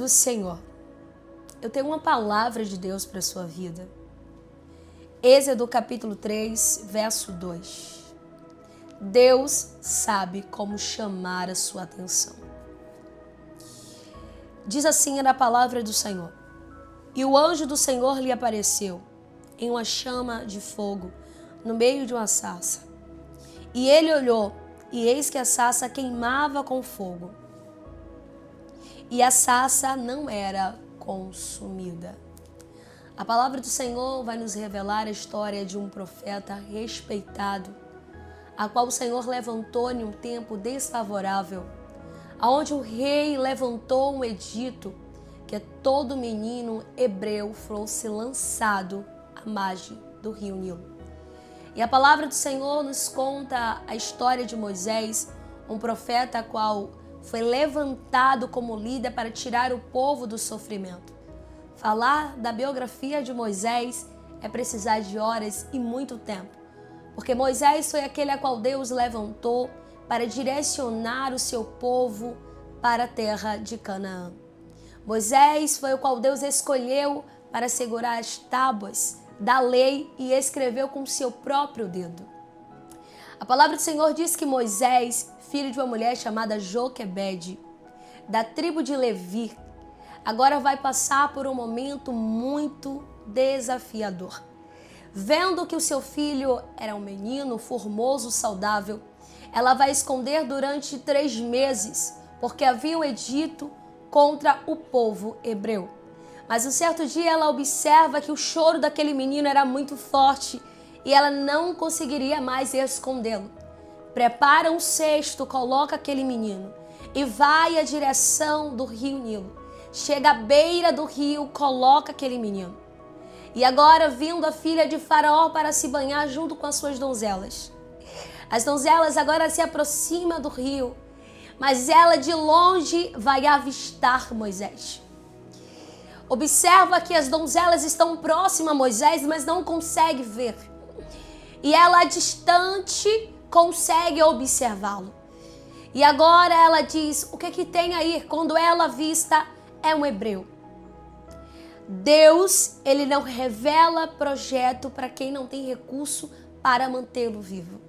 Senhor, eu tenho uma palavra de Deus para a sua vida. Êxodo capítulo 3, verso 2. Deus sabe como chamar a sua atenção. Diz assim na palavra do Senhor: E o anjo do Senhor lhe apareceu em uma chama de fogo no meio de uma sarça. E ele olhou, e eis que a sarça queimava com fogo, e a sarça não era consumida. A palavra do Senhor vai nos revelar a história de um profeta respeitado, a qual o Senhor levantou em um tempo desfavorável, aonde o rei levantou um edito que todo menino hebreu fosse lançado à margem do rio Nilo. E a palavra do Senhor nos conta a história de Moisés, um profeta qual foi levantado como líder para tirar o povo do sofrimento. Falar da biografia de Moisés é precisar de horas e muito tempo, porque Moisés foi aquele a qual Deus levantou para direcionar o seu povo para a terra de Canaã. Moisés foi o qual Deus escolheu para segurar as tábuas da lei e escreveu com seu próprio dedo. A palavra do Senhor diz que Moisés, filho de uma mulher chamada Joquebede, da tribo de Levi, agora vai passar por um momento muito desafiador. Vendo que o seu filho era um menino formoso, saudável, ela vai esconder durante 3 meses, porque havia um edito contra o povo hebreu. Mas um certo dia ela observa que o choro daquele menino era muito forte e ela não conseguiria mais escondê-lo. Prepara um cesto, coloca aquele menino e vai à direção do rio Nilo. Chega à beira do rio, coloca aquele menino. E agora vindo a filha de Faraó para se banhar junto com as suas donzelas. As donzelas agora se aproximam do rio, mas ela de longe vai avistar Moisés. Observa que as donzelas estão próximas a Moisés, mas não consegue ver. E ela, distante, consegue observá-lo. E agora ela diz: o que tem aí? Quando ela avista, é um hebreu. Deus, ele não revela projeto para quem não tem recurso para mantê-lo vivo.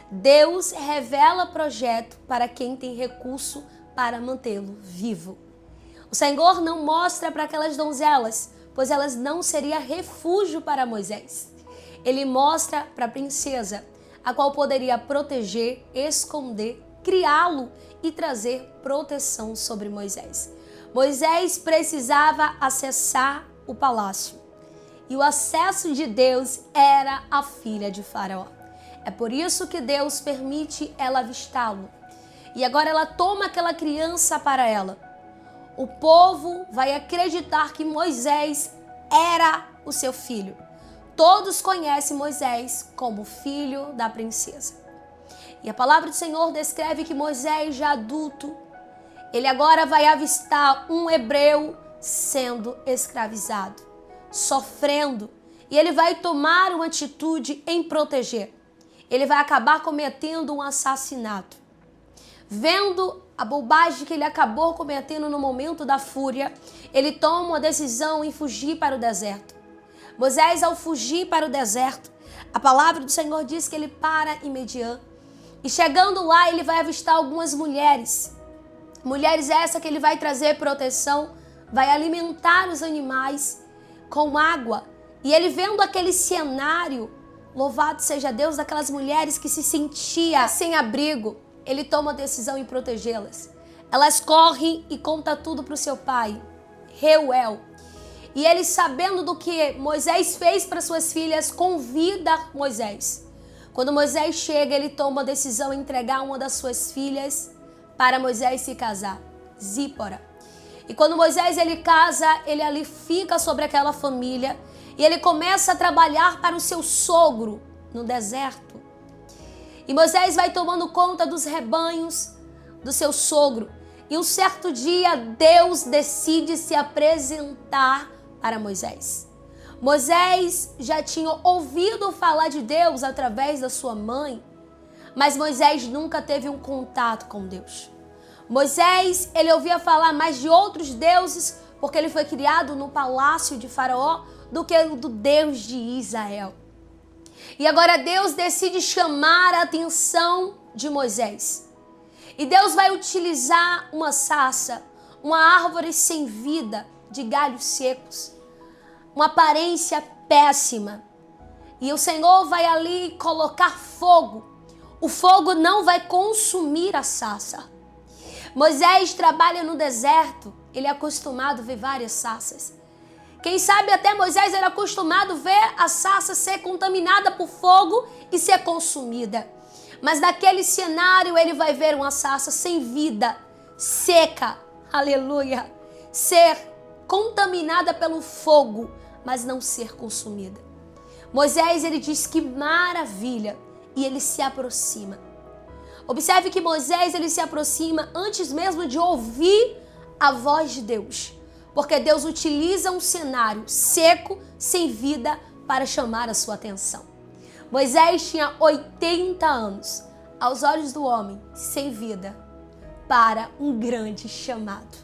Deus revela projeto para quem tem recurso para mantê-lo vivo. O Senhor não mostra para aquelas donzelas, pois elas não seriam refúgio para Moisés. Ele mostra para a princesa, a qual poderia proteger, esconder, criá-lo e trazer proteção sobre Moisés. Moisés precisava acessar o palácio, e o acesso de Deus era a filha de Faraó. É por isso que Deus permite ela avistá-lo. E agora ela toma aquela criança para ela. O povo vai acreditar que Moisés era o seu filho. Todos conhecem Moisés como filho da princesa. E a palavra do Senhor descreve que Moisés, já adulto, ele agora vai avistar um hebreu sendo escravizado, sofrendo. E ele vai tomar uma atitude em proteger. Ele vai acabar cometendo um assassinato. Vendo a bobagem que ele acabou cometendo no momento da fúria, ele toma uma decisão em fugir para o deserto. Moisés, ao fugir para o deserto, a palavra do Senhor diz que ele para em Midian. E chegando lá, ele vai avistar algumas mulheres. Mulheres essa que ele vai trazer proteção, vai alimentar os animais com água. E ele vendo aquele cenário, louvado seja Deus, daquelas mulheres que se sentiam sem abrigo, ele toma a decisão em protegê-las. Elas correm e contam tudo para o seu pai, Reuel. E ele, sabendo do que Moisés fez para suas filhas, convida Moisés. Quando Moisés chega, ele toma a decisão de entregar uma das suas filhas para Moisés se casar, Zípora. E quando Moisés ele casa, ele ali fica sobre aquela família e ele começa a trabalhar para o seu sogro no deserto. E Moisés vai tomando conta dos rebanhos do seu sogro. E um certo dia, Deus decide se apresentar para Moisés. Moisés já tinha ouvido falar de Deus através da sua mãe, mas Moisés nunca teve um contato com Deus. Moisés, ele ouvia falar mais de outros deuses, porque ele foi criado no palácio de Faraó, do que do Deus de Israel. E agora Deus decide chamar a atenção de Moisés. E Deus vai utilizar uma sarça, uma árvore sem vida, de galhos secos, uma aparência péssima. E o Senhor vai ali colocar fogo. O fogo não vai consumir a sarça. Moisés trabalha no deserto, ele é acostumado a ver várias sarças. Quem sabe até Moisés era acostumado a ver a sarça ser contaminada por fogo e ser consumida. Mas naquele cenário ele vai ver uma sarça sem vida, seca, aleluia, ser contaminada pelo fogo, mas não ser consumida. Moisés, ele diz que maravilha, e ele se aproxima. Observe que Moisés, ele se aproxima antes mesmo de ouvir a voz de Deus, porque Deus utiliza um cenário seco, sem vida, para chamar a sua atenção. Moisés tinha 80 anos, aos olhos do homem, sem vida, para um grande chamado.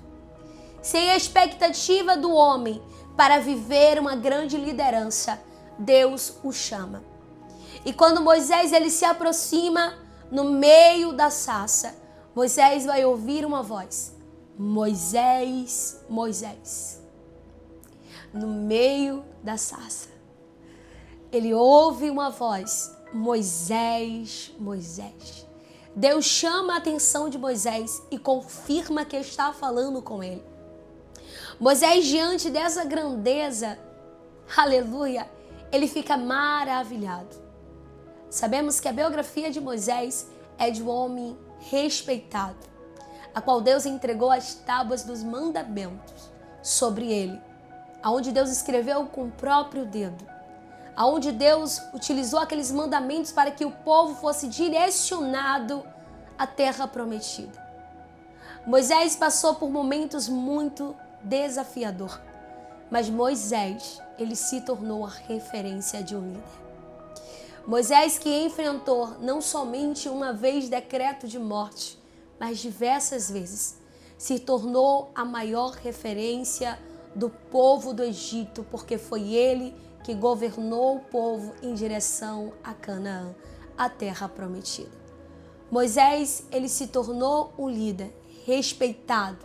Sem a expectativa do homem para viver uma grande liderança, Deus o chama. E quando Moisés, ele se aproxima no meio da sarça, Moisés vai ouvir uma voz: Moisés, Moisés. No meio da sarça, ele ouve uma voz: Moisés, Moisés. Deus chama a atenção de Moisés e confirma que está falando com ele. Moisés, diante dessa grandeza, aleluia, ele fica maravilhado. Sabemos que a biografia de Moisés é de um homem respeitado, a qual Deus entregou as tábuas dos mandamentos sobre ele, aonde Deus escreveu com o próprio dedo, aonde Deus utilizou aqueles mandamentos para que o povo fosse direcionado à terra prometida. Moisés passou por momentos muito desafiadores, mas Moisés, ele se tornou a referência de um líder. Moisés, que enfrentou não somente uma vez decreto de morte, mas diversas vezes, se tornou a maior referência do povo do Egito, porque foi ele que governou o povo em direção a Canaã, a terra prometida. Moisés, ele se tornou um líder respeitado,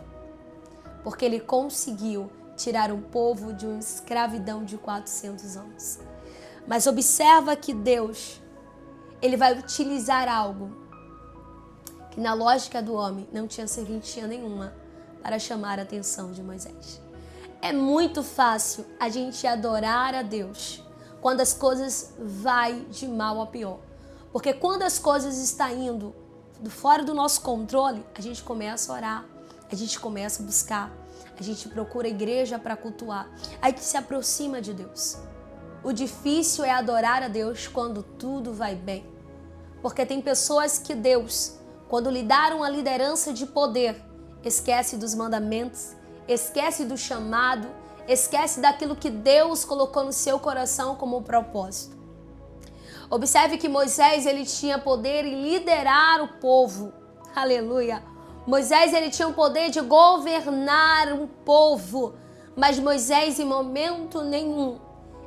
porque ele conseguiu tirar um povo de uma escravidão de 400 anos. Mas observa que Deus, ele vai utilizar algo que na lógica do homem não tinha serventia nenhuma para chamar a atenção de Moisés. É muito fácil a gente adorar a Deus quando as coisas vai de mal a pior. Porque quando as coisas estão indo fora do nosso controle, a gente começa a orar, a gente começa a buscar, a gente procura a igreja para cultuar, a gente se aproxima de Deus. O difícil é adorar a Deus quando tudo vai bem. Porque tem pessoas que Deus, quando lhe deram a liderança de poder, esquece dos mandamentos, esquece do chamado, esquece daquilo que Deus colocou no seu coração como propósito. Observe que Moisés, ele tinha poder em liderar o povo. Aleluia. Moisés, ele tinha o poder de governar um povo. Mas Moisés, em momento nenhum,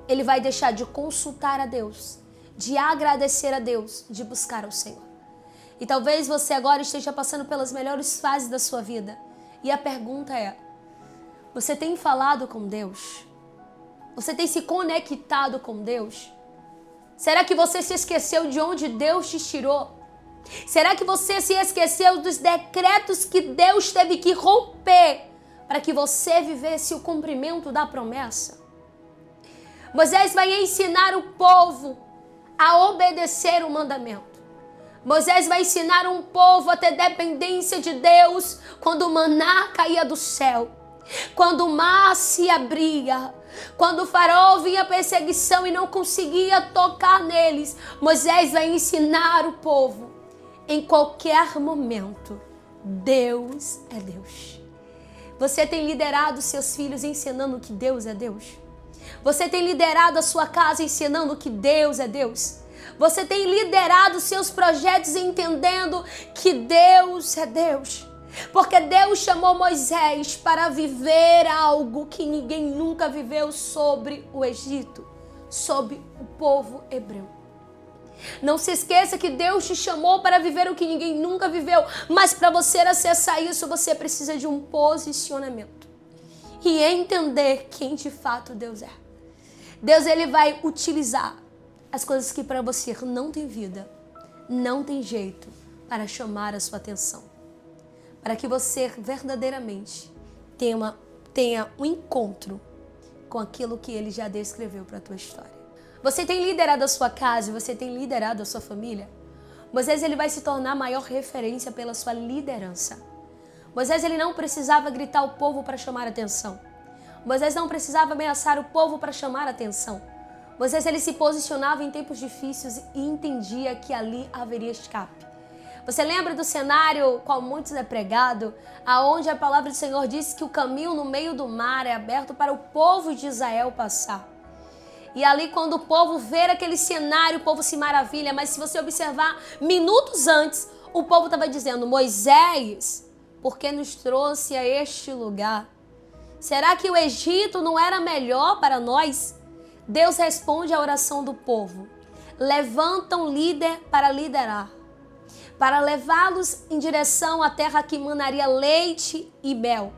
ele vai deixar de consultar a Deus, de agradecer a Deus, de buscar ao Senhor. E talvez você agora esteja passando pelas melhores fases da sua vida. E a pergunta é: você tem falado com Deus? Você tem se conectado com Deus? Será que você se esqueceu de onde Deus te tirou? Será que você se esqueceu dos decretos que Deus teve que romper para que você vivesse o cumprimento da promessa? Moisés vai ensinar o povo a obedecer o mandamento. Moisés vai ensinar um povo a ter dependência de Deus quando o maná caía do céu, quando o mar se abria, quando o faraó vinha a perseguição e não conseguia tocar neles. Moisés vai ensinar o povo, em qualquer momento, Deus é Deus. Você tem liderado seus filhos ensinando que Deus é Deus? Você tem liderado a sua casa ensinando que Deus é Deus? Você tem liderado seus projetos entendendo que Deus é Deus? Porque Deus chamou Moisés para viver algo que ninguém nunca viveu sobre o Egito, sobre o povo hebreu. Não se esqueça que Deus te chamou para viver o que ninguém nunca viveu, mas para você acessar isso, você precisa de um posicionamento e entender quem de fato Deus é. Deus, ele vai utilizar as coisas que para você não tem vida, não tem jeito, para chamar a sua atenção. Para que você verdadeiramente tenha um encontro com aquilo que ele já descreveu para a tua história. Você tem liderado a sua casa, você tem liderado a sua família. Moisés, ele vai se tornar a maior referência pela sua liderança. Moisés, ele não precisava gritar o povo para chamar a atenção. Moisés não precisava ameaçar o povo para chamar a atenção. Moisés, ele se posicionava em tempos difíceis e entendia que ali haveria escape. Você lembra do cenário, qual muitos é pregado, aonde a palavra do Senhor diz que o caminho no meio do mar é aberto para o povo de Israel passar. E ali, quando o povo vê aquele cenário, o povo se maravilha. Mas se você observar, minutos antes, o povo estava dizendo: Moisés, por que nos trouxe a este lugar? Será que o Egito não era melhor para nós? Deus responde à oração do povo. Levanta um líder para liderar, para levá-los em direção à terra que manaria leite e mel.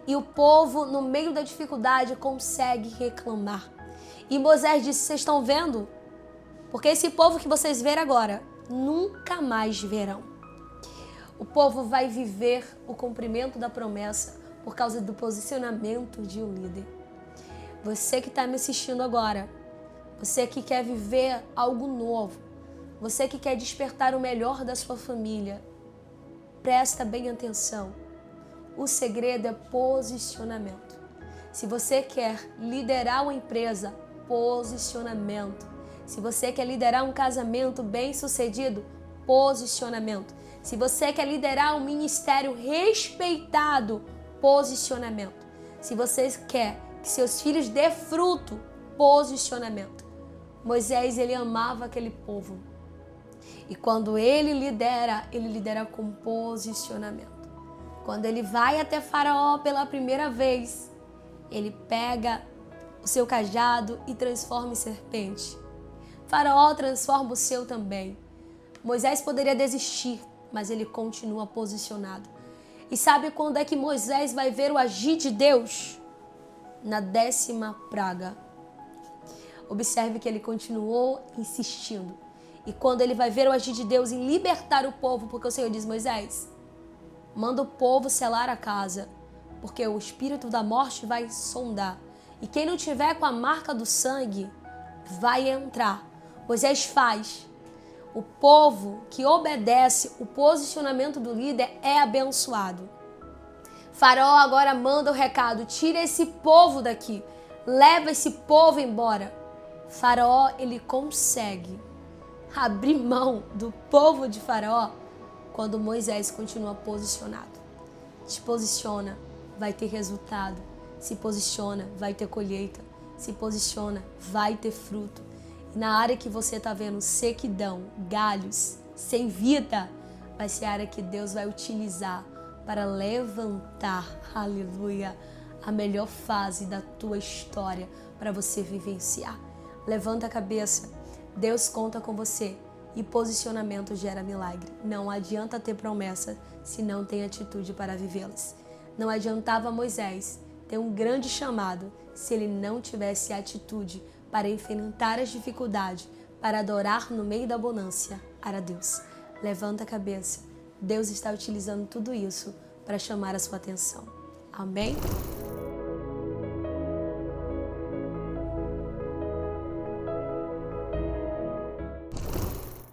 E o povo, no meio da dificuldade, consegue reclamar. E Moisés disse: vocês estão vendo? Porque esse povo que vocês verem agora, nunca mais verão. O povo vai viver o cumprimento da promessa por causa do posicionamento de um líder. Você que está me assistindo agora, você que quer viver algo novo, você que quer despertar o melhor da sua família, presta bem atenção. O segredo é posicionamento. Se você quer liderar uma empresa, posicionamento. Se você quer liderar um casamento bem-sucedido, posicionamento. Se você quer liderar um ministério respeitado, posicionamento. Se você quer que seus filhos dê fruto, posicionamento. Moisés, ele amava aquele povo. E quando ele lidera com posicionamento. Quando ele vai até Faraó pela primeira vez, ele pega o seu cajado e transforma em serpente. Faraó transforma o seu também. Moisés poderia desistir, mas ele continua posicionado. E sabe quando é que Moisés vai ver o agir de Deus? Na 10ª praga. Observe que ele continuou insistindo. E quando ele vai ver o agir de Deus em libertar o povo, porque o Senhor diz: Moisés, manda o povo selar a casa, porque o espírito da morte vai sondar. E quem não tiver com a marca do sangue vai entrar. Moisés faz. O povo que obedece o posicionamento do líder é abençoado. Faraó agora manda o recado: tira esse povo daqui, leva esse povo embora. Faraó, ele consegue abrir mão do povo de Faraó quando Moisés continua posicionado. Se posiciona, vai ter resultado. Se posiciona, vai ter colheita. Se posiciona, vai ter fruto. E na área que você está vendo sequidão, galhos, sem vida, vai ser a área que Deus vai utilizar para levantar, aleluia, a melhor fase da tua história para você vivenciar. Levanta a cabeça, Deus conta com você e posicionamento gera milagre. Não adianta ter promessa se não tem atitude para vivê-las. Não adiantava Moisés ter um grande chamado se ele não tivesse atitude para enfrentar as dificuldades, para adorar no meio da bonança a Deus. Levanta a cabeça. Deus está utilizando tudo isso para chamar a sua atenção. Amém?